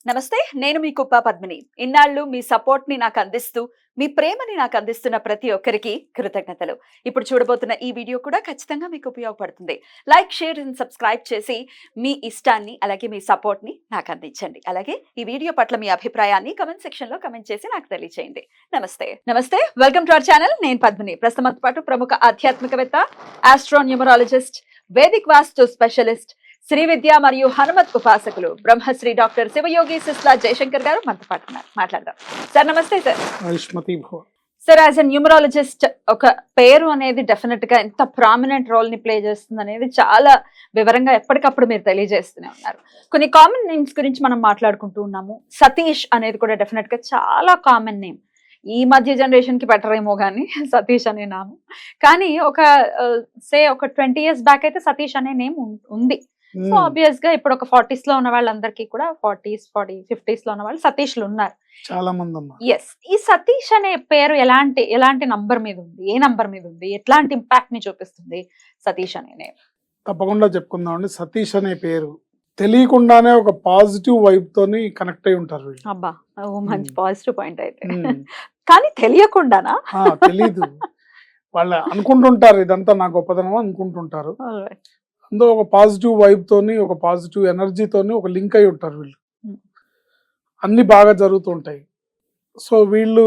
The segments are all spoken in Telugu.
నమస్తే, నేను మీ కుప్ప పద్మిని. ఇన్నాళ్ళు మీ సపోర్ట్‌ని నాకు అందిస్తూ, మీ ప్రేమని నాకు అందిస్తున్న ప్రతి ఒక్కరికి కృతజ్ఞతలు. ఇప్పుడు చూడబోతున్న ఈ వీడియో కూడా ఖచ్చితంగా మీకు ఉపయోగపడుతుంది. లైక్, షేర్ అండ్ సబ్స్క్రైబ్ చేసి మీ ఇష్టాన్ని అలాగే మీ సపోర్ట్‌ని నాకు అందించండి. అలాగే ఈ వీడియో పట్ల మీ అభిప్రాయాన్ని కామెంట్ సెక్షన్‌లో కామెంట్ చేసి నాకు తెలియజేయండి. నమస్తే. Welcome to our channel. నేను పద్మిని. ప్రస్తుతంతో పాటు ప్రముఖ ఆధ్యాత్మికవేత్త, ఆస్ట్రో న్యూమరాలజిస్ట్, వేదిక్ వాస్తు స్పెషలిస్ట్, శ్రీ విద్య మరియు హనుమత్ ఉపాసకులు బ్రహ్మశ్రీ డాక్టర్ శివయోగి సిస్లా జయశంకర్ గారు మనతో పాటు ఉన్నారు. మాట్లాడదాం. సార్ నమస్తే. Sir sir, as a numerologist ఒక పేరు అనేది డెఫినెట్ గా ఎంత ప్రామినెంట్ రోల్ ని ప్లే చేస్తుంది అనేది చాలా వివరంగా ఎప్పటికప్పుడు మీరు తెలియజేస్తూనే ఉన్నారు. కొన్ని కామన్ నేమ్స్ గురించి మనం మాట్లాడుకుంటూ ఉన్నాము. సతీష్ అనేది కూడా డెఫినెట్ గా చాలా కామన్ నేమ్. ఈ మధ్య జనరేషన్ కి బెటర్ ఏమో కానీ సతీష్ అనే నామం. కానీ ఒక 20 years బ్యాక్ అయితే సతీష్ అనే నేమ్ ఉంది. సో ఆబ్వియస్ గా ఇప్పుడు ఒక 40s లో ఉన్న వాళ్ళందరికీ కూడా 40s 50s లో ఉన్న వాళ్ళు సతీష్లు ఉన్నారు చాలా మంది ఉన్నారు. ఎస్, ఈ సతీష్ అనే పేరు ఎలాంటి నంబర్ మీద ఉంది, ఏ నంబర్ మీద ఉంది, ఎట్లాంటి ఇంపాక్ట్ ని చూపిస్తుంది సతీష్ అనే నేమ్? తప్పకుండా చెప్పుకుందామండి. సతీష్ అనే పేరు తెలియకుండానే ఒక పాజిటివ్ వైబ్ తోని కనెక్ట్ అయి ఉంటారు వీళ్ళు. అబ్బా, మంచి పాజిటివ్ పాయింట్ అయితే. కానీ తెలియకుండానా? తెలీదు, వాళ్ళు అనుకుంటుంటారు ఇదంతా నా గొప్పతనం అనుకుంటుంటారు. అందులో ఒక పాజిటివ్ వైబ్ తోని, ఒక పాజిటివ్ ఎనర్జీతోని ఒక లింక్ అయి ఉంటారు వీళ్ళు. అన్ని బాగా జరుగుతుంటాయి. సో వీళ్ళు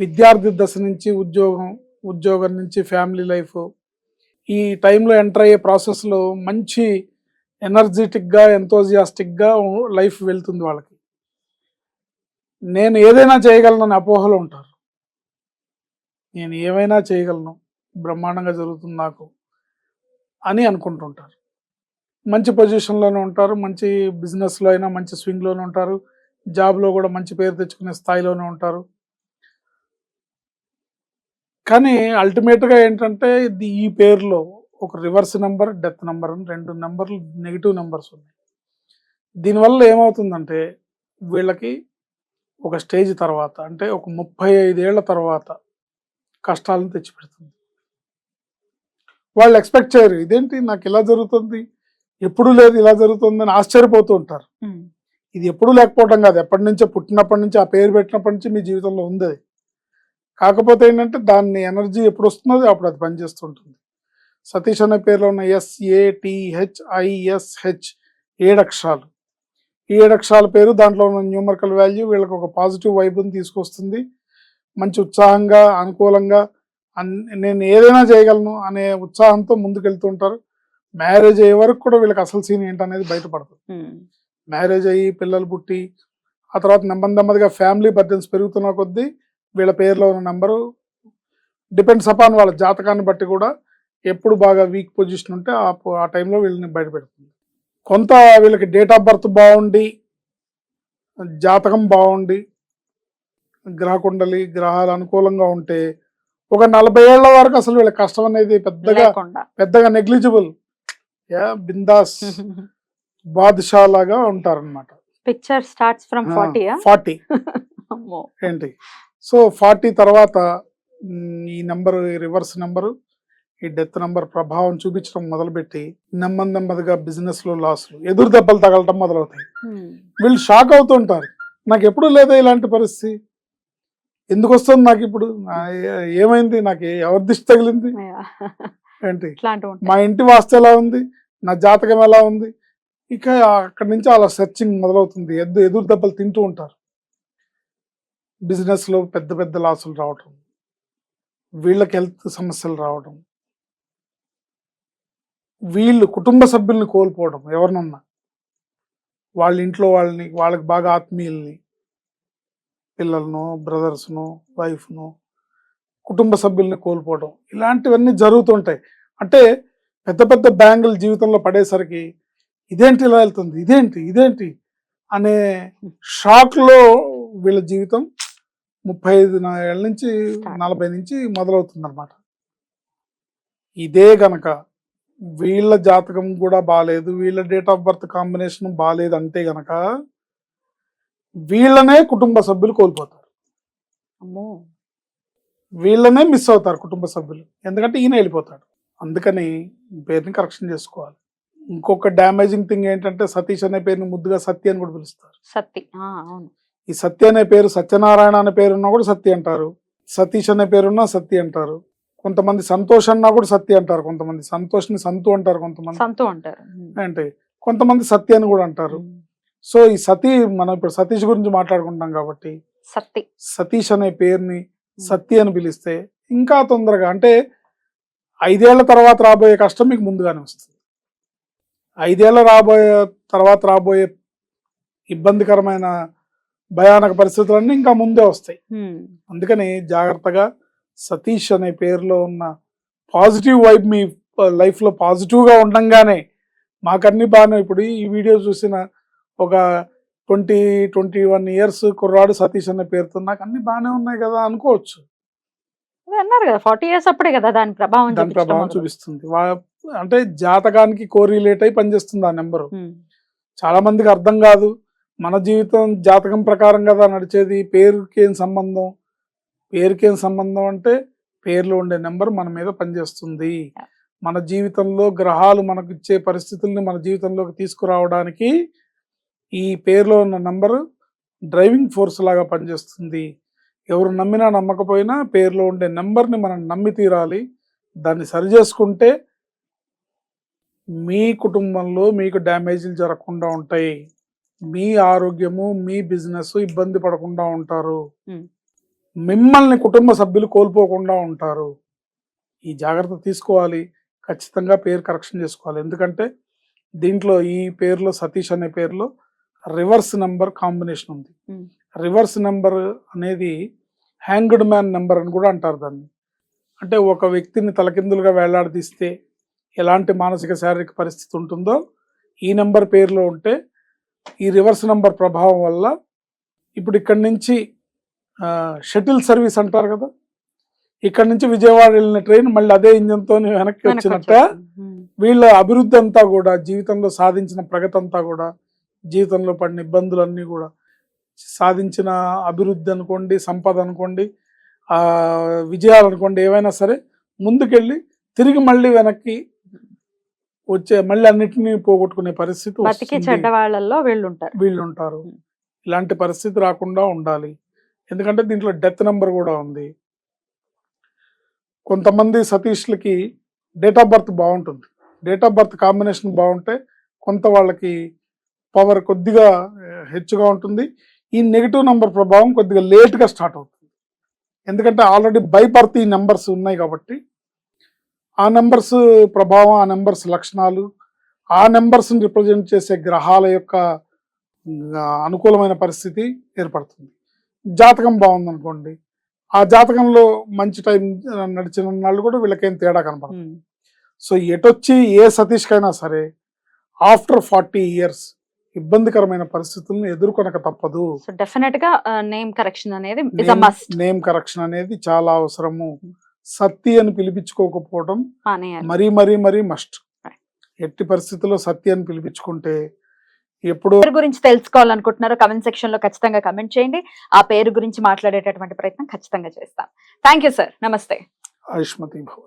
విద్యార్థి దశ నుంచి ఉద్యోగం నుంచి ఫ్యామిలీ లైఫ్, ఈ టైంలో ఎంటర్ అయ్యే ప్రాసెస్లో మంచి ఎనర్జెటిక్గా ఎంతోజియాస్టిక్గా లైఫ్ వెళ్తుంది వాళ్ళకి. నేను ఏదైనా చేయగలనని అపోహలో ఉంటారు. నేను ఏమైనా చేయగలను, బ్రహ్మాండంగా జరుగుతుంది నాకు అని అనుకుంటుంటారు. మంచి పొజిషన్లోనే ఉంటారు, మంచి బిజినెస్లో అయినా మంచి స్వింగ్లోనే ఉంటారు, జాబ్లో కూడా మంచి పేరు తెచ్చుకునే స్థాయిలోనే ఉంటారు. కానీ అల్టిమేట్గా ఏంటంటే ఈ పేరులో ఒక రివర్స్ నెంబర్, డెత్ నెంబర్ అని 2 నెంబర్లు నెగిటివ్ నెంబర్స్ ఉన్నాయి. దీనివల్ల ఏమవుతుందంటే వీళ్ళకి ఒక స్టేజ్ తర్వాత, అంటే ఒక 35 ఏళ్ల తర్వాత కష్టాలను తెచ్చిపెడుతుంది. వాళ్ళు ఎక్స్పెక్ట్ చేయరు, ఇదేంటి నాకు ఇలా జరుగుతుంది, ఎప్పుడు లేదు ఇలా జరుగుతుంది అని ఆశ్చర్యపోతూ ఉంటారు. ఇది ఎప్పుడు లేకపోవడం కాదు, ఎప్పటి నుంచో పుట్టినప్పటి నుంచి, ఆ పేరు పెట్టినప్పటి నుంచి మీ జీవితంలో ఉంది అది. కాకపోతే ఏంటంటే దాన్ని ఎనర్జీ ఎప్పుడు వస్తున్నదో అప్పుడు అది పనిచేస్తుంటుంది. సతీష్ అనే పేరులో ఉన్న SATHISH 7 అక్షరాలు. ఈ 7 అక్షరాల పేరు, దాంట్లో ఉన్న న్యూమరికల్ వాల్యూ వీళ్ళకి ఒక పాజిటివ్ వైబ్ని తీసుకొస్తుంది. మంచి ఉత్సాహంగా, అనుకూలంగా, నేను ఏదైనా చేయగలను అనే ఉత్సాహంతో ముందుకెళ్తుంటారు. మ్యారేజ్ అయ్యే వరకు కూడా వీళ్ళకి అసలు సీన్ ఏంటనేది బయటపడుతుంది. మ్యారేజ్ అయ్యి పిల్లలు పుట్టి ఆ తర్వాత నెమ్మదిగా ఫ్యామిలీ బర్డెన్స్ పెరుగుతున్న కొద్దీ వీళ్ళ పేరులో ఉన్న నెంబరు డిపెండ్స్ అపాన్ వాళ్ళ జాతకాన్ని బట్టి కూడా ఎప్పుడు బాగా వీక్ పొజిషన్ ఉంటే ఆ టైంలో వీళ్ళని బయటపెడుతుంది. కొంత వీళ్ళకి డేట్ ఆఫ్ బర్త్ బాగుండి, జాతకం బాగుండి, గ్రహకుండలి గ్రహాలు అనుకూలంగా ఉంటే ఒక 40 ఏళ్ల వరకు అసలు వీళ్ళ కష్టం అనేది పెద్దగా నెగ్లిజిబుల్, బిందాస్ బాద్షా లాగా ఉంటారనమాట. పిక్చర్ స్టార్ట్స్ ఫ్రమ్ 40 ఏంటి. సో 40 తర్వాత ఈ నెంబర్, రివర్స్ నెంబరు, ఈ డెత్ నెంబర్ ప్రభావం చూపించడం మొదలుపెట్టి నెమ్మదిగా బిజినెస్ లో లాస్లు, ఎదురు దెబ్బలు తగలటం మొదలవుతాయి. వీళ్ళు షాక్ అవుతుంటారు, నాకు ఎప్పుడు లేదా ఇలాంటి పరిస్థితి, ఎందుకు వస్తుంది నాకు ఇప్పుడు, ఏమైంది, నాకు ఎవరి దిష్టి తగిలింది ఏంటి, మా ఇంటి వాస్తు ఎలా ఉంది, నా జాతకం ఎలా ఉంది. ఇక అక్కడి నుంచి అలా సెర్చింగ్ మొదలవుతుంది. ఎదురు దెబ్బలు తింటూ ఉంటారు. బిజినెస్లో పెద్ద లాసులు రావటం, వీళ్ళకి హెల్త్ సమస్యలు రావడం, వీళ్ళు కుటుంబ సభ్యుల్ని కోల్పోవడం, ఎవరినన్నా వాళ్ళ ఇంట్లో వాళ్ళని, వాళ్ళకి బాగా ఆత్మీయుల్ని, పిల్లలను, బ్రదర్స్ను, వైఫ్ను, కుటుంబ సభ్యుల్ని కోల్పోవడం, ఇలాంటివన్నీ జరుగుతుంటాయి. అంటే పెద్ద బ్యాంగులు జీవితంలో పడేసరికి ఇదేంటి ఇలా వెళ్తుంది, ఇదేంటి అనే షాక్లో వీళ్ళ జీవితం 35 ఏళ్ళ నుంచి 40 నుంచి మొదలవుతుంది అనమాట. ఇదే గనక వీళ్ళ జాతకం కూడా బాగాలేదు, వీళ్ళ డేట్ ఆఫ్ బర్త్ కాంబినేషన్ బాగాలేదు అంటే గనక వీళ్ళనే కుటుంబ సభ్యులు కోల్పోతారు, వీళ్ళనే మిస్ అవుతారు కుటుంబ సభ్యులు. ఎందుకంటే ఈయన వెళ్ళిపోతాడు. అందుకని పేరుని కరెక్షన్ చేసుకోవాలి. ఇంకొక డ్యామేజింగ్ థింగ్ ఏంటంటే సతీష్ అనే పేరుని ముద్దుగా సత్య అని కూడా పిలుస్తారు. సత్తి అవును. ఈ సత్య అనే పేరు సత్యనారాయణ అనే పేరున్నా కూడా సత్య అంటారు, సతీష్ అనే పేరున్నా సత్య అంటారు, కొంతమంది సంతోష్ అన్నా కూడా సత్య అంటారు, కొంతమంది సంతోష్ని సంతు అంటారు, కొంతమంది సంతు అంటారు. అంటే కొంతమంది సత్య అని కూడా అంటారు. సో ఈ మనం ఇప్పుడు సతీష్ గురించి మాట్లాడుకుంటాం కాబట్టి సత్తి సతీష్ అనే పేరుని సత్య అని పిలిస్తే ఇంకా తొందరగా, అంటే 5 ఏళ్ల తర్వాత రాబోయే కష్టం మీకు ముందుగానే వస్తుంది. 5 ఏళ్ల తర్వాత రాబోయే ఇబ్బందికరమైన భయానక పరిస్థితులన్నీ ఇంకా ముందే వస్తాయి. అందుకని జాగ్రత్తగా సతీష్ అనే పేరులో ఉన్న పాజిటివ్ వైబ్ మీ లైఫ్లో పాజిటివ్గా ఉండంగానే మాకన్నీ బాగానే. ఇప్పుడు ఈ వీడియో చూసిన ఒక 21 ఇయర్స్ కుర్రాడు సతీష్ అనే పేరుతో నాకు అన్ని బాగానే ఉన్నాయి కదా అనుకోవచ్చు. అన్నారు కదా 40 years అప్పుడే కదా దాని ప్రభావం చూపిస్తుంది. అంటే జాతకానికి కోరిలేట్ అయి పనిచేస్తుంది ఆ నెంబరు. చాలా మందికి అర్థం కాదు. మన జీవితం జాతకం ప్రకారం కదా నడిచేది, పేరుకేం సంబంధం అంటే పేరులో ఉండే నెంబర్ మన మీద పనిచేస్తుంది. మన జీవితంలో గ్రహాలు మనకు ఇచ్చే పరిస్థితుల్ని మన జీవితంలోకి తీసుకురావడానికి ఈ పేరులో ఉన్న నంబరు డ్రైవింగ్ ఫోర్స్ లాగా పనిచేస్తుంది. ఎవరు నమ్మినా నమ్మకపోయినా పేరులో ఉండే నెంబర్ని మనం నమ్మి తీరాలి. దాన్ని సరి చేసుకుంటే మీ కుటుంబంలో మీకు డ్యామేజీలు జరగకుండా ఉంటాయి, మీ ఆరోగ్యము మీ బిజినెస్ ఇబ్బంది పడకుండా ఉంటారు, మిమ్మల్ని కుటుంబ సభ్యులు కోల్పోకుండా ఉంటారు. ఈ జాగ్రత్త తీసుకోవాలి. ఖచ్చితంగా పేరు కరెక్షన్ చేసుకోవాలి. ఎందుకంటే దీంట్లో ఈ పేరులో సతీష్ అనే పేరులో రివర్స్ నెంబర్ కాంబినేషన్ ఉంది. రివర్స్ నెంబర్ అనేది హ్యాంగ్డ్ మ్యాన్ నెంబర్ అని కూడా అంటారు దాన్ని. అంటే ఒక వ్యక్తిని తలకిందులుగా వేలాడదీస్తే ఎలాంటి మానసిక శారీరక పరిస్థితి ఉంటుందో ఈ నెంబర్ పేరులో ఉంటే, ఈ రివర్స్ నెంబర్ ప్రభావం వల్ల ఇప్పుడు ఇక్కడి నుంచి షటిల్ సర్వీస్ అంటారు కదా, ఇక్కడ నుంచి విజయవాడ వెళ్ళిన ట్రైన్ మళ్ళీ అదే ఇంజన్తో వెనక్కి వచ్చినట్ట వీళ్ళ అభివృద్ధి అంతా కూడా, జీవితంలో సాధించిన ప్రగతి అంతా కూడా, జీవితంలో పడిన ఇబ్బందులన్నీ కూడా, సాధించిన అభివృద్ధి అనుకోండి, సంపద అనుకోండి, విజయాలు అనుకోండి, ఏవైనా సరే ముందుకెళ్ళి తిరిగి మళ్ళీ వెనక్కి వచ్చే మళ్ళీ అన్నిటినీ పోగొట్టుకునే పరిస్థితి చెడ్డ వాళ్ళల్లో వీళ్ళుంటారు. ఇలాంటి పరిస్థితి రాకుండా ఉండాలి. ఎందుకంటే దీంట్లో డెత్ నెంబర్ కూడా ఉంది. కొంతమంది సతీష్లకి డేట్ ఆఫ్ బర్త్ బాగుంటుంది, డేట్ ఆఫ్ బర్త్ కాంబినేషన్ బాగుంటే కొంత వాళ్ళకి పవర్ కొద్దిగా హెచ్చుగా ఉంటుంది. ఈ నెగిటివ్ నెంబర్ ప్రభావం కొద్దిగా లేట్గా స్టార్ట్ అవుతుంది. ఎందుకంటే ఆల్రెడీ బై బర్త్ ఈ నెంబర్స్ ఉన్నాయి కాబట్టి ఆ నెంబర్స్ ప్రభావం, ఆ నెంబర్స్ లక్షణాలు, ఆ నెంబర్స్ని రిప్రజెంట్ చేసే గ్రహాల యొక్క అనుకూలమైన పరిస్థితి ఏర్పడుతుంది. జాతకం బాగుందనుకోండి, ఆ జాతకంలో మంచి టైం నడిచిన వాళ్ళు కూడా వీళ్ళకేం తేడా కనపడుతుంది. సో ఎటొచ్చి ఏ సతీష్కైనా సరే ఆఫ్టర్ 40 years ఇబ్బందికరమైన పరిస్థితులను ఎదుర్కొనక తప్పదు. డెఫినెట్ గా నేమ్ కరెక్షన్ అనేది చాలా అవసరము. సత్తి అని పిలిపించుకోకపోవడం మరీ మస్ట్. ఎట్టి పరిస్థితుల్లో సత్తి అని పిలిపించుకుంటే ఎప్పుడు గురించి తెలుసుకోవాలనుకుంటున్నారో కమెంట్ సెక్షన్ లో ఖచ్చితంగా కమెంట్ చేయండి. ఆ పేరు గురించి మాట్లాడేటటువంటి ప్రయత్నం ఖచ్చితంగా చేస్తాం. Thank you sir. నమస్తే. ఆయుష్మతి భవ.